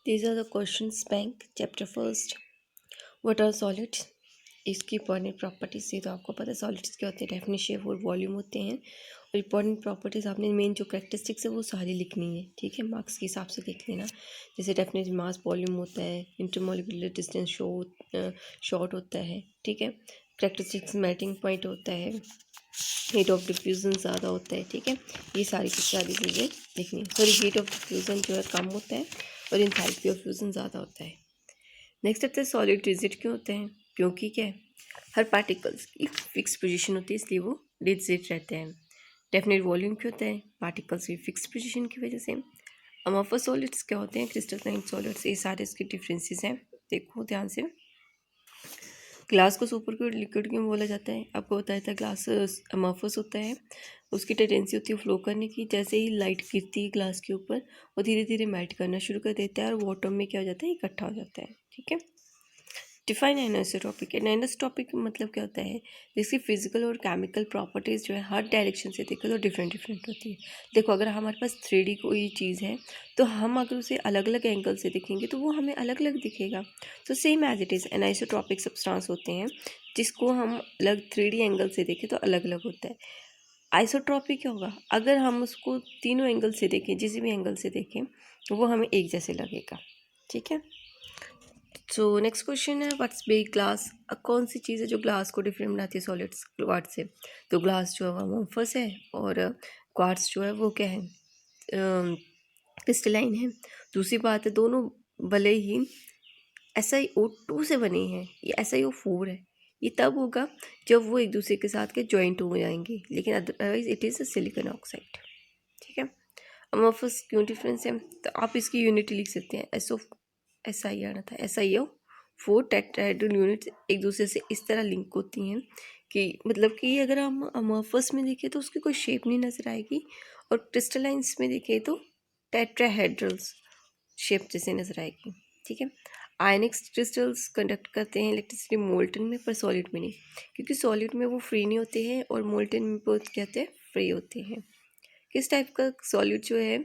These are the questions bank. Chapter first. What are solids? इसकी important properties से तो आपको पता है सॉलिड्स क्या होते हैं, डेफिनेट शेप और वॉल्यूम होते हैं। और इंपॉर्टेंट प्रॉपर्टीज आपने मेन जो कैरेक्टरिस्टिक्स है वो सारी लिखनी है, ठीक है, मार्क्स के हिसाब से लिख लेना। जैसे डेफिनेट मास वॉल्यूम होता है, इंटरमोलिकुलर डिस्टेंस शॉर्ट होता है, ठीक है, कैरेक्टरिस्टिक्स मेल्टिंग पॉइंट होता है, हीट ऑफ डिफ्यूज़न ज़्यादा होता है, ठीक है, ये सारी की सारी चीज़ें लिखनी है। सॉरी, हीट ऑफ डिफ्यूज़न जो है कम होता है और एंथैल्पी ऑफ फ्यूज़न ज़्यादा होता है। नेक्स्ट आता है सॉलिड रिजिड क्यों होते हैं, क्योंकि क्या है, हर पार्टिकल्स की फिक्स पोजीशन होती है इसलिए वो रिजिड रहते हैं। डेफिनेट वॉल्यूम क्यों होता है, पार्टिकल्स की फिक्स पोजीशन की वजह से। अमॉर्फस सॉलिड्स क्या होते हैं, क्रिस्टलाइन सॉलिड्स, ये सारे इसके डिफरेंसेस हैं, देखो ध्यान से। ग्लास को सुपर क्यूट लिक्विड क्यों बोला जाता है, आपको बताया था ग्लास अमॉर्फस होता है, उसकी टेंडेंसी होती है फ्लो करने की। जैसे ही लाइट गिरती है ग्लास के ऊपर वो धीरे धीरे मेल्ट करना शुरू कर देता है और वो एटम में क्या हो जाता है, इकट्ठा हो जाता है, ठीक है। डिफाइन एनोसोटॉपिक। एनोसोटॉपिक मतलब क्या होता है, जिसकी फिजिकल और केमिकल प्रॉपर्टीज़ जो है हर डायरेक्शन से देखो तो डिफरेंट डिफरेंट होती है। देखो अगर हमारे पास 3D कोई चीज़ है तो हम अगर उसे अलग अलग एंगल से देखेंगे तो वो हमें अलग अलग दिखेगा। तो same as it is anisotropic substance होते हैं जिसको हम अलग 3D एंगल से देखें तो अलग अलग होता है। आइसोट्रॉपिक क्या होगा, अगर हम उसको तीनों एंगल से देखें, जिस भी एंगल से देखें तो वो हमें एक जैसे लगेगा, ठीक है। सो नेक्स्ट क्वेश्चन है व्हाट्स बिग ग्लास। कौन सी चीज़ है जो ग्लास को डिफरेंट बनाती है सॉलिड्स क्वार्ट्स से। तो ग्लास जो है वो अमॉर्फस है और क्वार्ट्स जो है वो क्या है, क्रिस्टलाइन है। दूसरी बात है दोनों भले ही SiO2 से बने हैं, ये SiO4 है, ये तब होगा जब वो एक दूसरे के साथ के जॉइंट हो जाएंगे, लेकिन otherwise it is silicon oxide, ठीक है। अमॉर्फस क्यों डिफरेंस है, तो आप इसकी यूनिट लिख सकते हैं, SI आना था, SiO4 टेट्राहेड्रल यूनिट एक दूसरे से इस तरह लिंक होती हैं कि मतलब कि अगर हम अमॉर्फस में देखें तो उसकी कोई शेप नहीं नज़र आएगी और क्रिस्टलाइंस में देखें तो टेट्राहेड्रल्स शेप जैसे नज़र आएगी, ठीक है। आयनिक क्रिस्टल्स कंडक्ट करते हैं इलेक्ट्रिसिटी मोल्टन में पर सॉलिड में नहीं, क्योंकि सॉलिड में वो फ्री नहीं होते हैं और मोल्टन में बहुत कहते हैं फ्री होते हैं। किस टाइप का सॉलिड जो है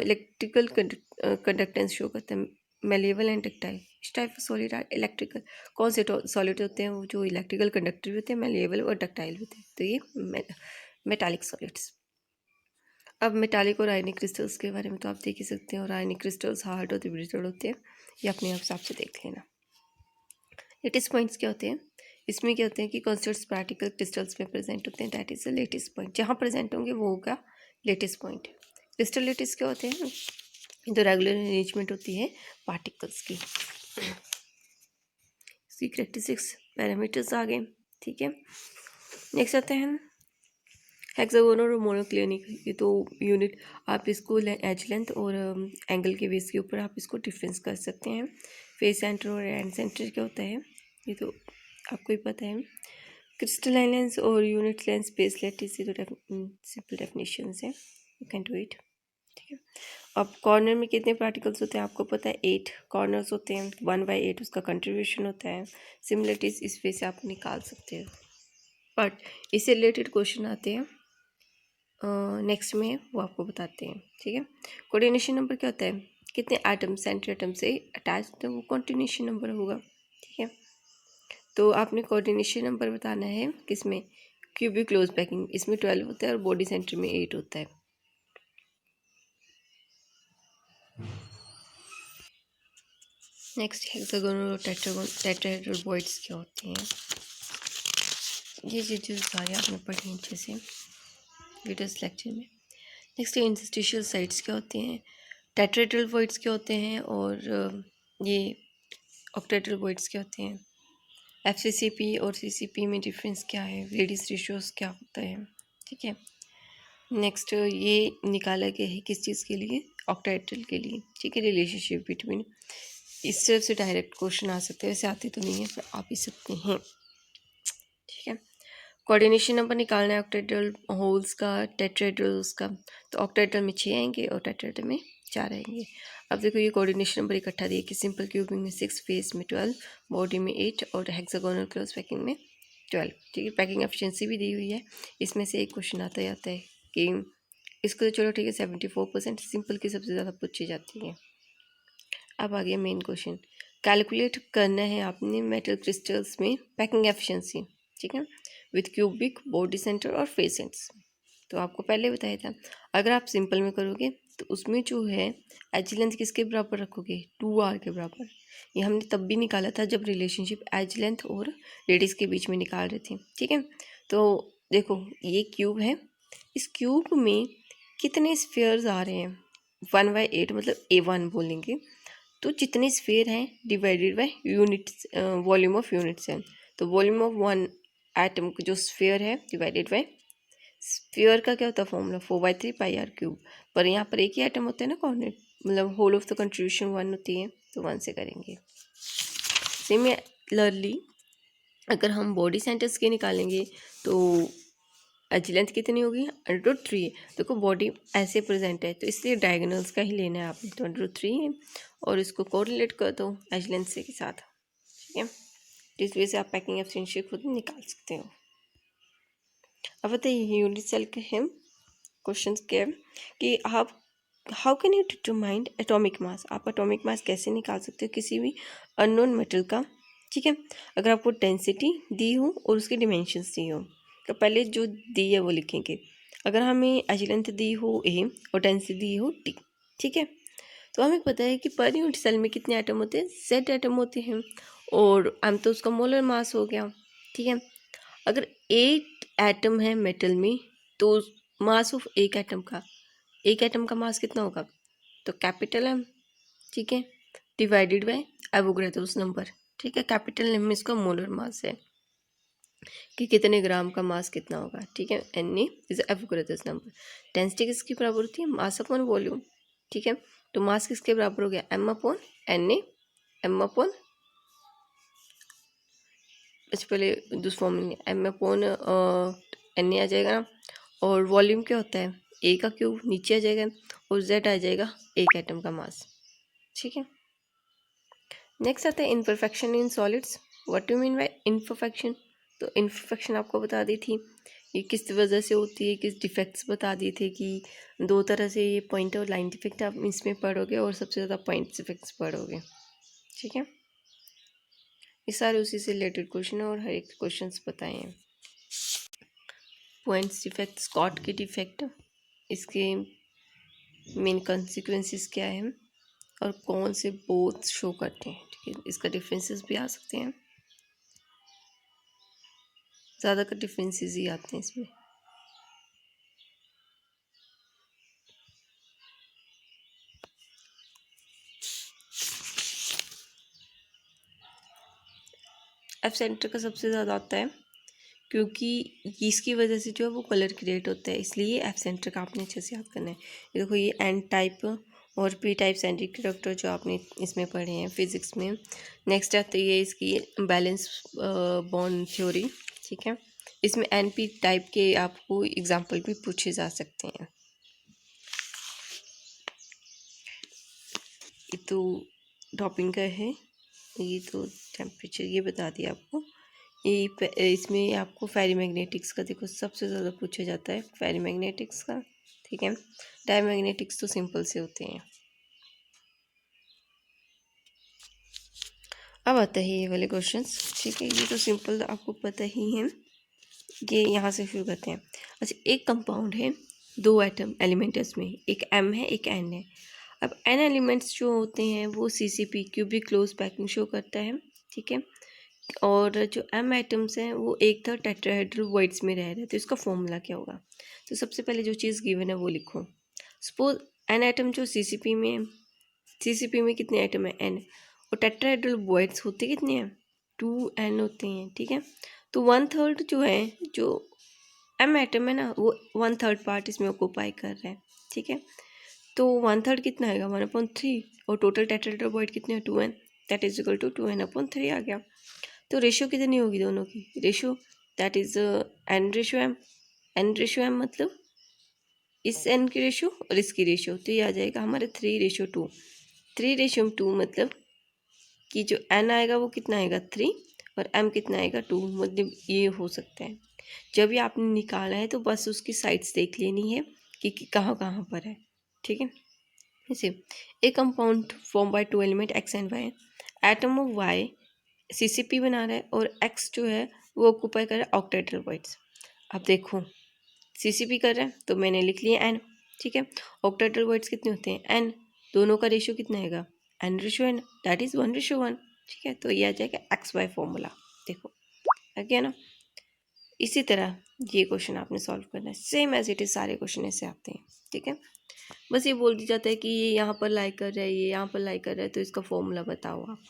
इलेक्ट्रिकल कंडक्टेंस शो करता है, मेलेबल एंड डक्टाइल। इस टाइप का सॉलिड इलेक्ट्रिकल, कौन से सॉलिड होते हैं वो जो इलेक्ट्रिकल कंडक्टर भी होते हैं, मेलेबल और डक्टाइल होते हैं, तो ये मेटालिक सॉलिड्स। अब मेटालिक और आयनिक क्रिस्टल्स के बारे में तो आप देख ही सकते हैं, और आयनिक क्रिस्टल्स हार्ड और ब्रिटल होते हैं, ये अपने आप हिसाब से देख लेना। लेटेस्ट पॉइंट्स क्या होते हैं, इसमें क्या होते हैं कि कॉन्स्टेंट पार्टिकल क्रिस्टल्स में प्रेजेंट होते हैं, that is the latest point, जहाँ प्रेजेंट होंगे वो होगा लेटेस्ट पॉइंट। क्रिस्टल लेटेस्ट क्या होते हैं, तो रेगुलर अरेंजमेंट होती है पार्टिकल्स की। इसकी कैरेक्टरिस्टिक्स पैरामीटर्स आ गए, ठीक है। नेक्स्ट आते हैं हेक्सागोनल और मोनोक्लिनिक, ये तो यूनिट आप इसको एज लेंथ और एंगल के बेस के ऊपर आप इसको डिफरेंस कर सकते हैं। फेस सेंटर और एंड सेंटर क्या होता है ये तो आपको ही पता है। क्रिस्टलाइन लेंस और यूनिट लेंस बेस लेटिस, ये तो सिंपल डेफिनेशंस है, यू कैन डू इट, ठीक है। अब कॉर्नर में कितने पार्टिकल्स होते हैं आपको पता है, 8 कॉर्नर्स होते हैं, 1/8 उसका कंट्रीब्यूशन होता है। सिमिलरिटीज इस वे से आप निकाल सकते हो, बट इससे रिलेटेड क्वेश्चन आते हैं नेक्स्ट में, वो आपको बताते हैं, ठीक है। कोऑर्डिनेशन नंबर क्या होता है, कितने एटम सेंटर एटम से अटैच है वो कोऑर्डिनेशन नंबर होगा, ठीक है। तो आपने कोऑर्डिनेशन नंबर बताना है किसमें, क्यूबिक क्लोज पैकिंग, इसमें 12 होता है और बॉडी सेंटर में 8 होता है। नेक्स्ट हेक्सागोनल और टेट्राहेड्रल बॉइड्स क्या होते हैं, ये चीज़ें सारी आपने पढ़ी अच्छे से वीडियोस लेक्चर में। नेक्स्ट इंटरस्टिशियल साइट्स क्या होते हैं, टेट्राहेड्रल बॉइड्स क्या होते हैं, और ये ऑक्टेट्रल बॉइड्स क्या होते हैं। FCCP और CCP में डिफरेंस क्या है, रेडियस रेशियोज क्या होता है, ठीक है। नेक्स्ट ये निकाला गया है किस चीज़ के लिए, ऑक्टेट्रल के लिए, ठीक है। रिलेशनशिप बिटवीन, इस तरफ से डायरेक्ट क्वेश्चन आ सकते हैं, वैसे आते तो नहीं है पर आप ही सकते हैं, ठीक है। कोऑर्डिनेशन नंबर निकालना है ऑक्टेट्रल होल्स का, टेट्राहेड्रल्स का, तो ऑक्टेट्रल में 6 आएंगे और टेट्राहेड्रल में 4 आएंगे। अब देखो ये कोऑर्डिनेशन नंबर इकट्ठा दिए कि सिंपल क्यूबिंग में 6, फेस में 12, बॉडी में 8 और हेक्सागोनल क्लोज पैकिंग में 12, ठीक है। पैकिंग एफिशिएंसी भी दी हुई है, इसमें से एक क्वेश्चन आता ही आता है कि इसको तो चलो ठीक है 74% सिंपल की सबसे ज़्यादा पूछी जाती है। अब आ गया मेन क्वेश्चन। कैलकुलेट करना है आपने मेटल क्रिस्टल्स में पैकिंग एफिशिएंसी, ठीक है, विथ क्यूबिक, बॉडी सेंटर और फेस सेंस। तो आपको पहले बताया था, अगर आप सिंपल में करोगे तो उसमें जो है एज लेंथ किसके बराबर रखोगे, 2r के बराबर। ये हमने तब भी निकाला था जब रिलेशनशिप एज लेंथ और रेडियस के बीच में निकाल रहे थे, ठीक है। तो देखो ये क्यूब है, इस क्यूब में कितने स्फीयर्स आ रहे हैं, 1/8 मतलब A1 बोलेंगे। तो जितने स्फीयर हैं divided by units, volume of units है। तो वॉल्यूम ऑफ वन एटम जो स्फीयर है डिवाइडेड बाय स्फीयर का क्या होता है फॉर्मूला, 4/3πr³। पर यहाँ पर एक ही आइटम होता है ना कोऑर्डिनेट, मतलब होल ऑफ द कंट्रीब्यूशन 1 होती है, तो 1 से करेंगे। सिमिलरली अगर हम बॉडी सेंटर्स के निकालेंगे तो एज लेंथ कितनी होगी, √3। देखो बॉडी ऐसे प्रेजेंट है तो इसलिए डायगोनल्स का ही लेना है आपने, तो √3 है और इसको कोरिलेट कर दो एज लेंथ से के साथ, ठीक है। इस वजह से आप पैकिंग एफिशिएंसी खुद निकाल सकते हो। अब बताइए यूनिट सेल के हैं क्वेश्चन के कि आप how can you determine atomic mass, आप एटॉमिक मास कैसे निकाल सकते हो किसी भी अननोन मेटल का, ठीक है। अगर आपको डेंसिटी दी हो और उसके डिमेंशंस दी हो, तो पहले जो दी है वो लिखेंगे। अगर हमें एज लेंथ दी हो ए और डेंसिटी दी हो टी, ठीक है, तो हमें पता है कि पर यूनिट सेल में कितने एटम होते हैं, Z एटम होते हैं, और एम तो उसका मोलर मास हो गया, ठीक है। अगर 8 एटम है मेटल में तो मास ऑफ एक एटम का मास कितना होगा, तो कैपिटल एम, ठीक है, डिवाइडेड बाय एवोगैड्रोस नंबर, ठीक है। कैपिटल एम में इसका मोलर मास है कि कितने ग्राम का मास कितना होगा, ठीक है। N A is Avogadro's number. Density किसकी बराबर होती है, मास अपॉन वॉल्यूम, ठीक है। तो मास किसके बराबर हो गया, M upon N A, M upon, अच्छा पहले दूसरे फॉर्म में एम अपॉन एन ए आ जाएगा ना, और वॉल्यूम क्या होता है ए का क्यूब नीचे आ जाएगा, और जेड आ जाएगा एक एटम का मास, ठीक है। नेक्स्ट आता है imperfection in solids. What do mean by imperfection, तो इम्परफेक्शन आपको बता दी थी ये किस वजह से होती है, किस डिफेक्ट्स बता दिए थे कि दो तरह से ये पॉइंट और लाइन डिफेक्ट आप इसमें पढ़ोगे और सबसे ज़्यादा पॉइंट डिफेक्ट्स पढ़ोगे, ठीक है। ये सारे उसी से रिलेटेड क्वेश्चन है और हर एक क्वेश्चन बताए हैं। पॉइंट्स डिफेक्ट, स्कॉट की डिफेक्ट, इसके मेन कॉन्सिक्वेंसेस क्या है और कौन से बोथ शो करते हैं, ठीक है। इसका डिफरेंसेस भी आ सकते हैं, ज़्यादातर डिफरेंसेस ही आते हैं इसमें। एफ सेंटर का सबसे ज़्यादा आता है क्योंकि इसकी वजह से जो है वो कलर क्रिएट होता है, इसलिए एफ सेंटर का आपने अच्छे से याद करना है। ये देखो ये एन टाइप और पी टाइप सेमीकंडक्टर जो आपने इसमें पढ़े हैं फिजिक्स में। नेक्स्ट आती है इसकी बैलेंस बॉन्ड थ्योरी, ठीक है। इसमें एन पी टाइप के आपको एग्जाम्पल भी पूछे जा सकते हैं। ये तो टॉपिंग का है, ये तो टेम्परेचर ये बता दिया आपको। ये इसमें आपको फेरीमैग्नेटिक्स का देखो सबसे ज़्यादा पूछा जाता है फेरीमैग्नेटिक्स का, ठीक है। डायमैग्नेटिक्स तो सिंपल से होते हैं। अब आता है ये वाले क्वेश्चंस, ठीक है, ये तो सिंपल आपको पता ही है। ये यहाँ से शुरू करते हैं। अच्छा एक कंपाउंड है, दो एटम एलिमेंट है उसमें, एक एम है एक एन है। अब एन एलिमेंट्स जो होते हैं वो CCP cubic close packing show करता है, ठीक है। और जो एम आइटम्स हैं वो एक था टेट्राहेड्रल वॉइड्स में रह रहे हैं, तो इसका फॉर्मूला क्या होगा। तो सबसे पहले जो चीज़ गिवन है वो लिखो। सपोज एन आइटम जो CCP में है, CCP में कितने आइटम है एन, और टेट्राहेड्रल वॉइड्स होते कितने हैं, 2n होते हैं, ठीक है। तो 1/3 जो है जो एम आइटम है ना वो 1/3 पार्ट इसमें ऑक्यूपाई कर रहा है, ठीक है। तो 1/3 कितना आएगा 1/3, और टोटल टेट्राहेड्रल वॉइड कितने हैं 2n, that is equal to 2n/3 आ गया। तो रेशियो कितनी होगी दोनों की, ratio that is n/m, n/m मतलब इस n की रेशियो और इसकी रेशियो, तो ये आ जाएगा हमारे 3/2। 3/2 मतलब कि जो n आएगा वो कितना आएगा 3 और m कितना आएगा 2, मतलब ये हो सकता है। जब ये आपने निकाला है तो बस उसकी साइड्स देख लेनी है कि कहाँ कहाँ पर है, ठीक है। जैसे a compound form by two element X and Y, atom of Y CCP बना रहा है और एक्स जो है वो ऑक्यूपाई कर रहा है ऑक्टेट्रल वॉइड्स। अब देखो सीसीपी कर रहा है तो मैंने लिख लिया एन, ठीक है। ऑक्टेट्रल वॉइड्स कितने होते हैं एन, दोनों का रेशियो कितना आएगा N ratio N, that is 1:1, ठीक है। तो ये आ जाएगा एक्स वाई फॉर्मूला, देखो आ गया ना। इसी तरह ये क्वेश्चन आपने सॉल्व करना है, सेम एज इट इज सारे क्वेश्चन ऐसे आते हैं, ठीक है। बस ये बोल दिया जाता है कि ये यहाँ पर लाई कर रहा है, ये यहाँ पर लाई कर रहा है, तो इसका फॉर्मूला बताओ आप।